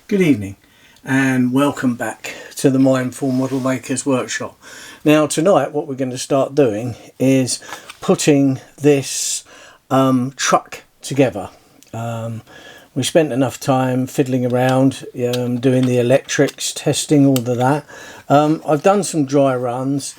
Good evening and welcome back to the Mindful Model Makers Workshop. Now tonight what we're going to start doing is putting this truck together. We spent enough time fiddling around, doing the electrics, testing all of that. I've done some dry runs.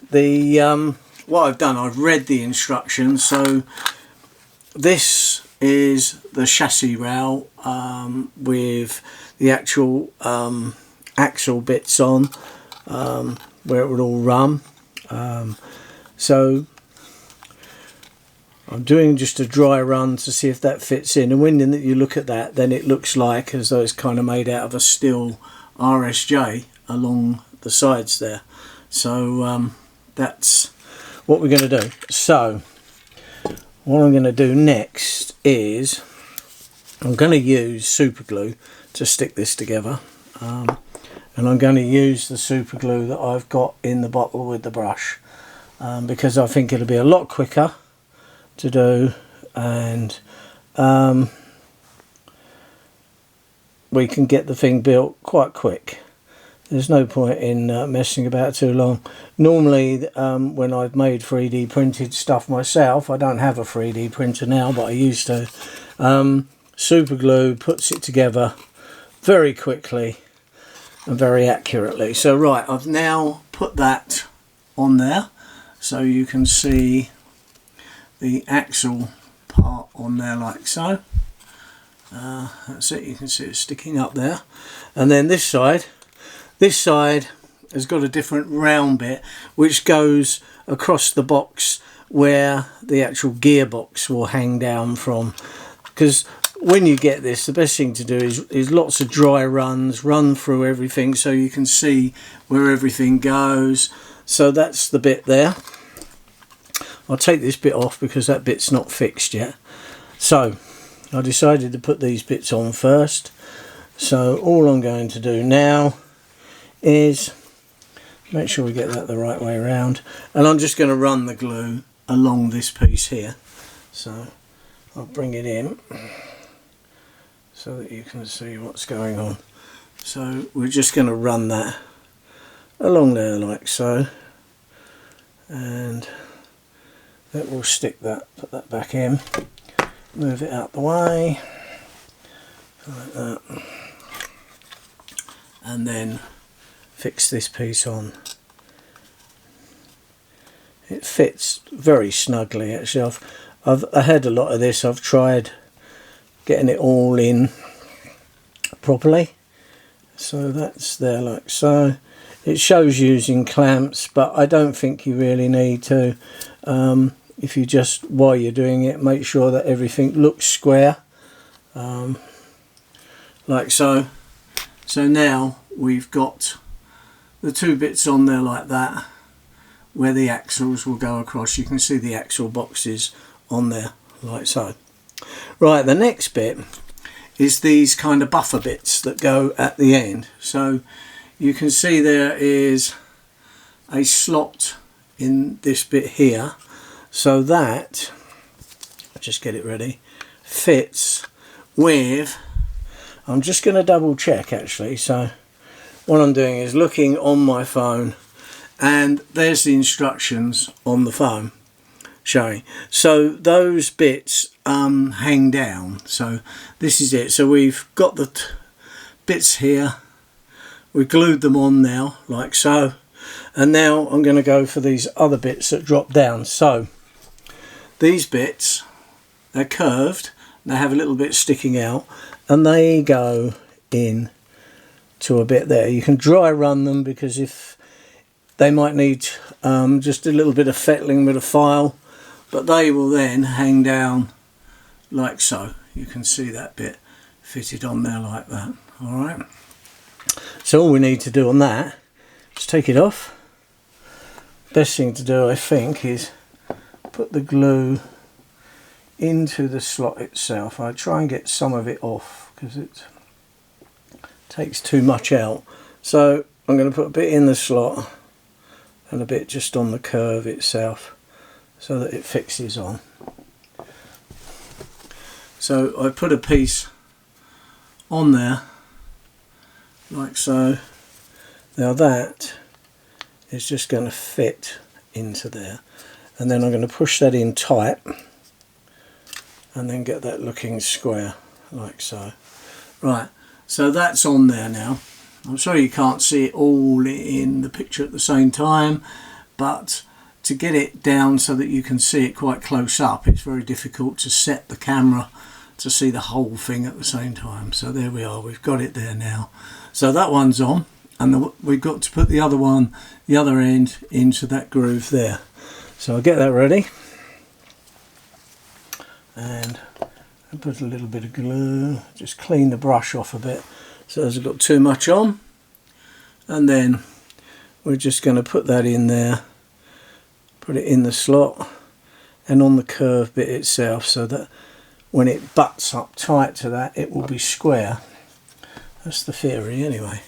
What I've done, I've read the instructions. So this is the chassis rail with the actual axle bits on, where it would all run. So I'm doing just a dry run to see if that fits in, and when you look at that, then it looks like as though it's kind of made out of a steel RSJ along the sides there. So that's what we're going to do. So what I'm going to do next is I'm going to use super glue to stick this together, and I'm going to use the super glue that I've got in the bottle with the brush, because I think it'll be a lot quicker to do, and we can get the thing built quite quick. There's no point in messing about too long. Normally when I've made 3D printed stuff myself, I don't have a 3D printer now, but I used to, super glue puts it together very quickly and very accurately. So right, I've now put that on there so you can see the axle part on there like so. That's it, you can see it sticking up there. And then this side has got a different round bit which goes across the box where the actual gearbox will hang down from. Because when you get this, the best thing to do is lots of dry runs, run through everything so you can see where everything goes. So that's the bit there. I'll take this bit off because that bit's not fixed yet. So I decided to put these bits on first. So all I'm going to do now is make sure we get that the right way around, and I'm just going to run the glue along this piece here. So I'll bring it in so that you can see what's going on. So we're just going to run that along there like so, and that will stick that, put that back in, move it out the way like that, and then fix this piece on. It fits very snugly actually. I've had a lot of this. I've tried getting it all in properly. So that's there like so. It shows using clamps, but I don't think you really need to. If you just, while you're doing it, make sure that everything looks square, like so. So now we've got the two bits on there like that, where the axles will go across. You can see the axle boxes on there like so. Right, the next bit is these kind of buffer bits that go at the end. So you can see there is a slot in this bit here, so that, just get it ready, fits with, I'm just going to double check actually. So what I'm doing is looking on my phone, and there's the instructions on the phone showing. So those bits hang down. So this is it. So we've got the bits here, we glued them on now like so, and now I'm going to go for these other bits that drop down. So these bits, they're curved, they have a little bit sticking out, and they go in to a bit there. You can dry run them because if they might need just a little bit of fettling with a file, but they will then hang down like so. You can see that bit fitted on there like that. All right, so all we need to do on that is take it off. Best thing to do, I think, is put the glue into the slot itself. I try and get some of it off because it takes too much out. So I'm going to put a bit in the slot and a bit just on the curve itself so that it fixes on. So I put a piece on there like so. Now that is just going to fit into there, and then I'm going to push that in tight and then get that looking square like so. Right, so that's on there now. I'm sorry you can't see it all in the picture at the same time, but to get it down so that you can see it quite close up, it's very difficult to set the camera to see the whole thing at the same time. So there we are, we've got it there now. So that one's on, and we've got to put the other one, the other end, into that groove there. So I'll get that ready, and I put a little bit of glue, just clean the brush off a bit so as I've got too much on, and then we're just going to put that in there, put it in the slot and on the curved bit itself, so that when it butts up tight to that, it will be square. That's the theory anyway.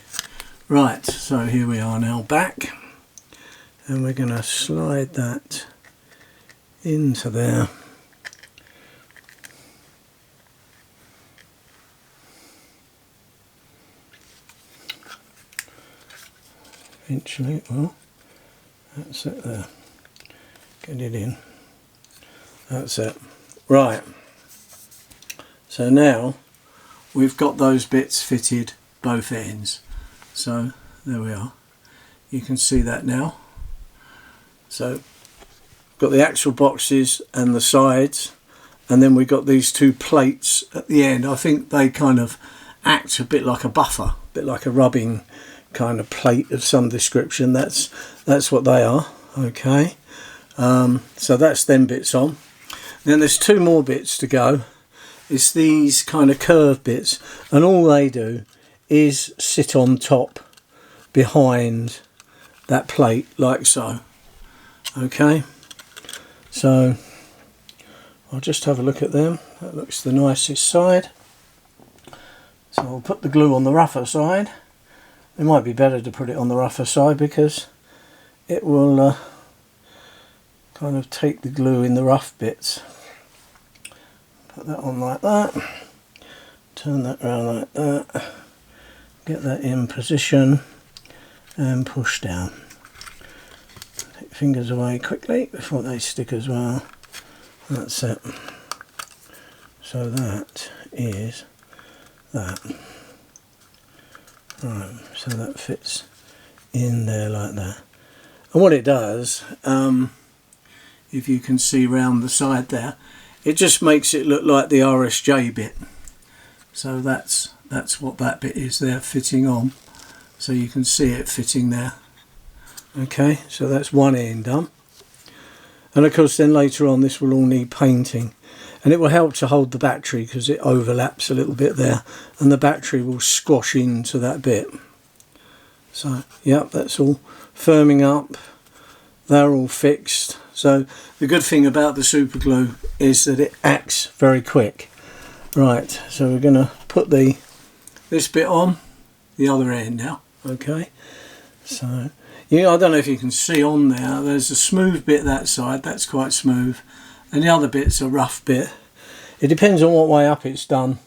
Right, so here we are now back, and we're going to slide that into there. Eventually, well, that's it there. Get it in. That's it. Right. So now we've got those bits fitted both ends. So there we are. You can see that now. So got the actual boxes and the sides, and then we've got these two plates at the end. I think they kind of act a bit like a buffer, a bit like a rubbing kind of plate of some description. That's what they are. Okay, so that's them bits on. Then there's two more bits to go. It's these kind of curved bits, and all they do is sit on top behind that plate like so. Okay, so I'll just have a look at them. That looks the nicest side. So I'll put the glue on the rougher side. It might be better to put it on the rougher side because it will kind of take the glue in the rough bits. Put that on like that, turn that around like that, get that in position and push down. Take fingers away quickly before they stick as well. That's it. So that is that. Right, so that fits in there like that. And what it does, if you can see round the side there, it just makes it look like the RSJ bit. So that's what that bit is there, fitting on. So you can see it fitting there. Okay, so that's one end done. And of course then later on this will all need painting. And it will help to hold the battery because it overlaps a little bit there, and the battery will squash into that bit. So yep, that's all firming up. They're all fixed. So the good thing about the super glue is that it acts very quick. Right, so we're going to put this bit on the other end now. Okay, so yeah, I don't know if you can see on there, there's a smooth bit that side, that's quite smooth, and the other bit's a rough bit. It depends on what way up it's done.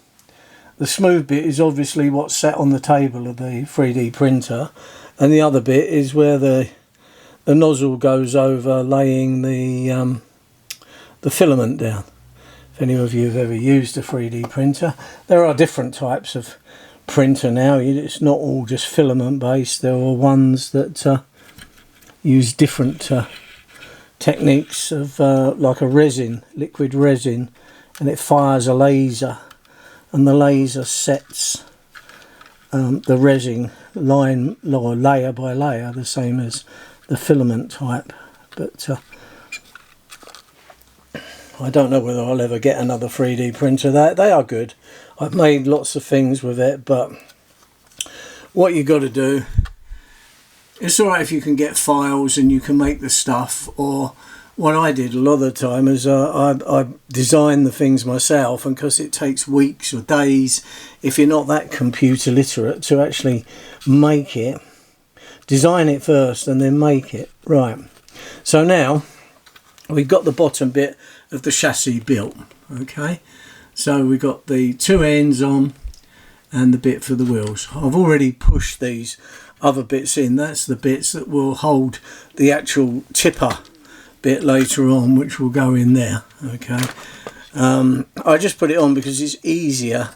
The smooth bit is obviously what's set on the table of the 3D printer, and the other bit is where the nozzle goes over laying the filament down. If any of you have ever used a 3D printer, there are different types of printer now. It's not all just filament based. There are ones that use different techniques of like a resin, liquid resin, and it fires a laser, and the laser sets the resin line or layer by layer, the same as the filament type. But I don't know whether I'll ever get another 3D printer. They are good. I've made lots of things with it, but what you got to do, it's alright if you can get files and you can make the stuff, or what I did a lot of the time is I designed the things myself, and because it takes weeks or days if you're not that computer literate to actually make it, design it first and then make it. Right, so now we've got the bottom bit of the chassis built. Okay, so we've got the two ends on, and the bit for the wheels. I've already pushed these other bits in. That's the bits that will hold the actual tipper bit later on, which will go in there. Okay, I just put it on because it's easier,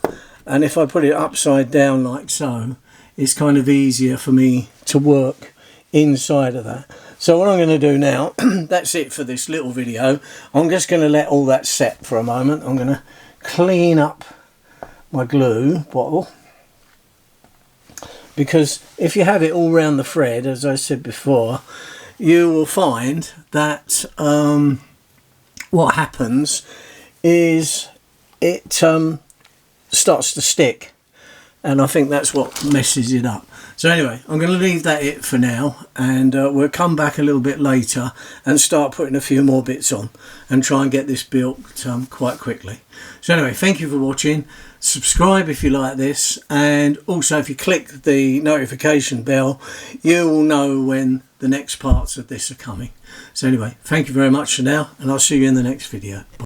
and if I put it upside down like so, it's kind of easier for me to work inside of that. So what I'm going to do now, that's it for this little video. I'm just going to let all that set for a moment. I'm going to clean up my glue bottle, because if you have it all round the thread, as I said before, you will find that what happens is it starts to stick, and I think that's what messes it up. So anyway, I'm going to leave that it for now, and we'll come back a little bit later and start putting a few more bits on and try and get this built quite quickly. So anyway, thank you for watching. Subscribe if you like this, and also if you click the notification bell, you will know when the next parts of this are coming. So anyway, thank you very much for now, and I'll see you in the next video. Bye.